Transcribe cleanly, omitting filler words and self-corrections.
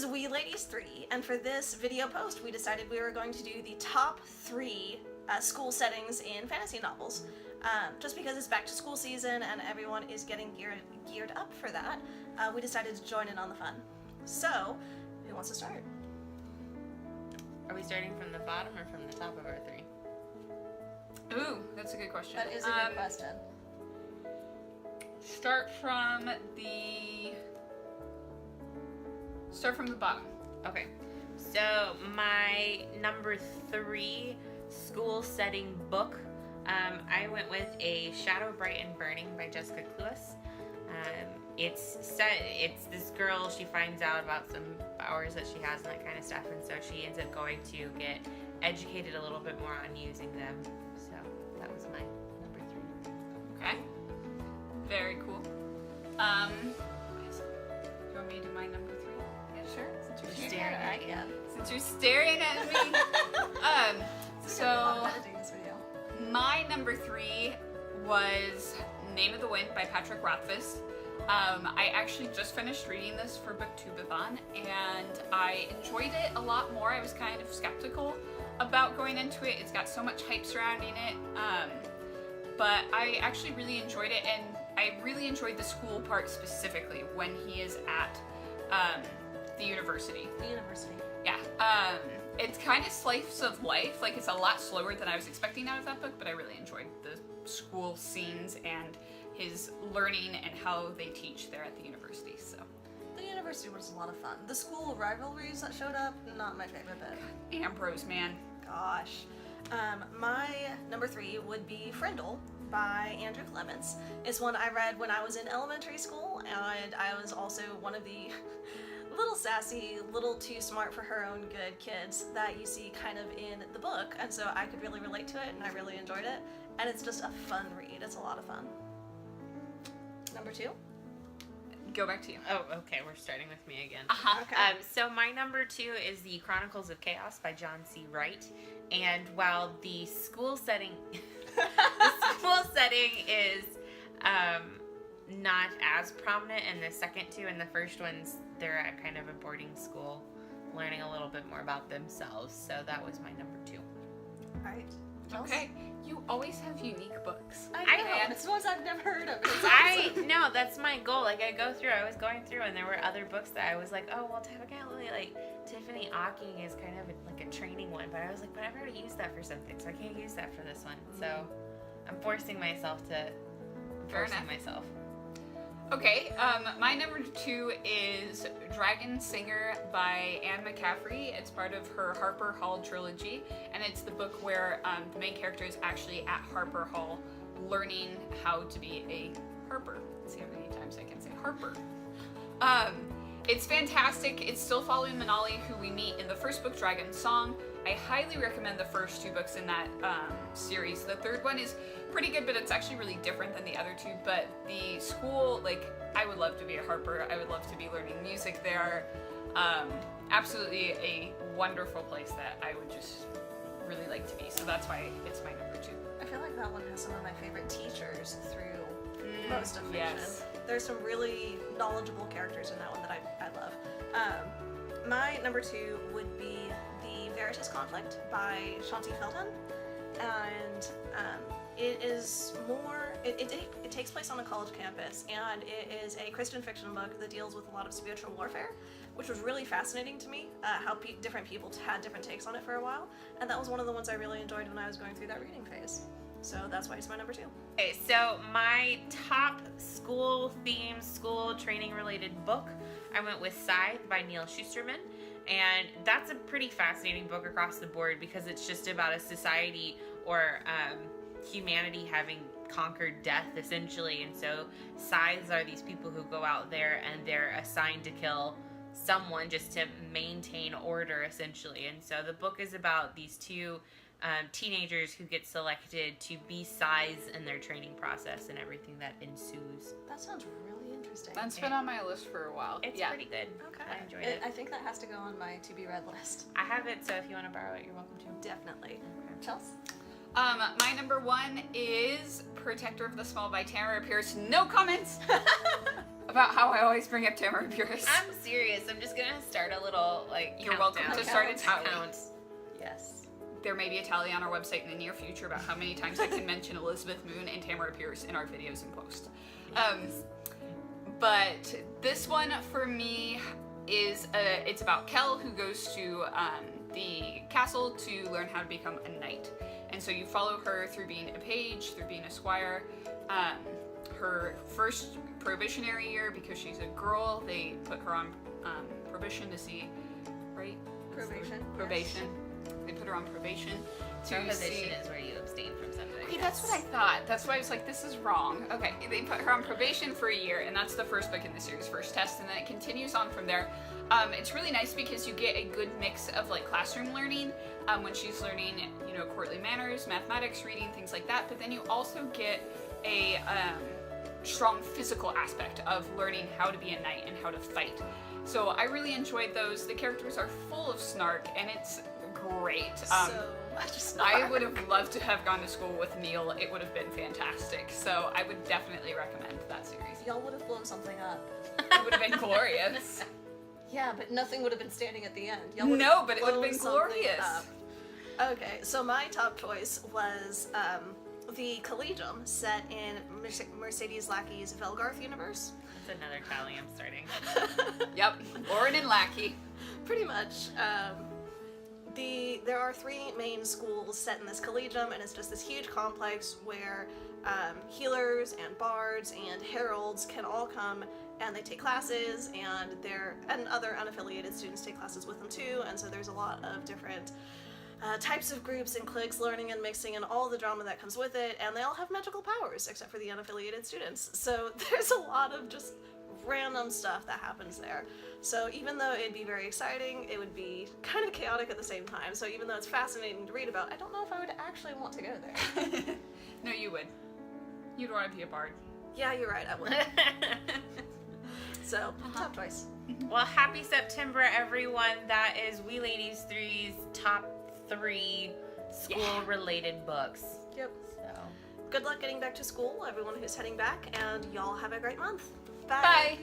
is We Ladies 3, and for this video post, we decided we were going to do the top 3 school settings in fantasy novels. Just because it's back to school season and everyone is getting geared up for that, we decided to join in on the fun. So, who wants to start? Are we starting from the bottom or from the top of our 3? Ooh, that's a good question. That is a good question. Start from the bottom. Okay. So my number 3 school setting book, I went with A Shadow Bright and Burning by Jessica Cluess. It's this girl, she finds out about some powers that she has and that kind of stuff, and so she ends up going to get educated a little bit more on using them. So that was my number 3. Okay. Very cool. Do you want me to do my number 3? Yeah, sure. Since You're staring at me. Since you're staring at me. So my number 3 was Name of the Wind by Patrick Rothfuss. I actually just finished reading this for Booktubeathon, and I enjoyed it a lot more. I was kind of skeptical about going into it. It's got so much hype surrounding it, but I actually really enjoyed it, and I really enjoyed the school part specifically when he is at the university. Yeah. It's kind of slice of life. Like, it's a lot slower than I was expecting out of that book, but I really enjoyed the school scenes and his learning and how they teach there at the university. So the university was a lot of fun. The school rivalries that showed up, not my favorite bit. Ambrose, man. Gosh. My number 3 would be Frindle by Andrew Clements. It's one I read when I was in elementary school, and I was also one of the little sassy, little too smart for her own good kids that you see kind of in the book, and so I could really relate to it, and I really enjoyed it, and it's just a fun read. It's a lot of fun. Number 2? Go back to you. Oh, okay, we're starting with me again. Okay. So my number 2 is the Chronicles of Chaos by John C. Wright, and while the school setting is not as prominent in the second 2, and the first ones, they're at kind of a boarding school, learning a little bit more about themselves, so that was my number 2. Alright. Okay. You always have unique books. I know, it's ones I've never heard of. I know, that's my goal. Like, I was going through, and there were other books that I was like, oh, well, technically, like, Tiffany Hawking is kind of like a training one, but I was like, but I've already used that for something, so I can't use that for this one. So I'm forcing myself. Okay, my number 2 is Dragon Singer by Anne McCaffrey. It's part of her Harper Hall trilogy, and it's the book where the main character is actually at Harper Hall learning how to be a harper. Let's see how many times I can say harper. It's fantastic. It's still following Manali, who we meet in the first book, Dragon Song. I highly recommend the first 2 books in that series. The third one is pretty good, but it's actually really different than the other 2. But the school, like, I would love to be a harper. I would love to be learning music there. Absolutely a wonderful place that I would just really like to be. So that's why it's my number 2. I feel like that one has some of my favorite teachers through most of fiction. Yes. There's some really knowledgeable characters in that one that I love. My number 2 would be The Emeritus Conflict by Shanti Felton, and it is more. It takes place on a college campus, and it is a Christian fiction book that deals with a lot of spiritual warfare, which was really fascinating to me. How different people had different takes on it for a while, and that was one of the ones I really enjoyed when I was going through that reading phase. So that's why it's my number 2. Okay, so my top school-themed, school training-related book, I went with Scythe by Neil Shusterman, and that's a pretty fascinating book across the board because it's just about a society or humanity having conquered death, essentially, and so scythes are these people who go out there and they're assigned to kill someone just to maintain order, essentially, and so the book is about these 2 teenagers who get selected to be scythes in their training process and everything that ensues. That sounds really interesting. That's been on my list for a while. It's pretty good. Okay. I enjoyed it. I think that has to go on my to-be-read list. I have it, so if you want to borrow it, you're welcome to. Definitely. Okay. Chelsea? My number 1 is Protector of the Small by Tamara Pierce. No comments! about how I always bring up Tamara Pierce. I'm serious. I'm just gonna start a little like. You're countdown. welcome to start a tally. Count. Yes. There may be a tally on our website in the near future about how many times I can mention Elizabeth Moon and Tamara Pierce in our videos and post. But this one for me is it's about Kel, who goes to the castle to learn how to become a knight. And so you follow her through being a page, through being a squire. Her first probationary year, because she's a girl, they put her on probation to see, right? Probation. Probation. They put her on probation to Prohibition see. is where you abstain from something. Okay, that's what I thought. That's why I was like, this is wrong. Okay, they put her on probation for a year, and that's the first book in the series, first test, and then it continues on from there. It's really nice because you get a good mix of like classroom learning when she's learning, you know, courtly manners, mathematics, reading, things like that. But then you also get a strong physical aspect of learning how to be a knight and how to fight. So I really enjoyed those. The characters are full of snark, and it's great. So much snark. I would have loved to have gone to school with Neil. It would have been fantastic. So I would definitely recommend that series. Y'all would have blown something up. It would have been glorious. Yeah, but nothing would have been standing at the end. No, but it would have blown been something glorious. up. Okay, so my top choice was the Collegium, set in Mercedes Lackey's Velgarth universe. That's another tally I'm starting. Yep, Lauren and Lackey. Pretty much. There are 3 main schools set in this Collegium, and it's just this huge complex where healers and bards and heralds can all come and they take classes, and other unaffiliated students take classes with them too. And so there's a lot of different types of groups and cliques learning and mixing and all the drama that comes with it, and they all have magical powers except for the unaffiliated students. So there's a lot of just random stuff that happens there. So even though it'd be very exciting, it would be kind of chaotic at the same time. So even though it's fascinating to read about, I don't know if I would actually want to go there. No, you would. You'd want to be a bard. Yeah, you're right, I would. So, top choice. Well, happy September, everyone. That is We Ladies 3's top 3 school-related books. Yep. So. Good luck getting back to school, everyone who's heading back, and y'all have a great month. Bye.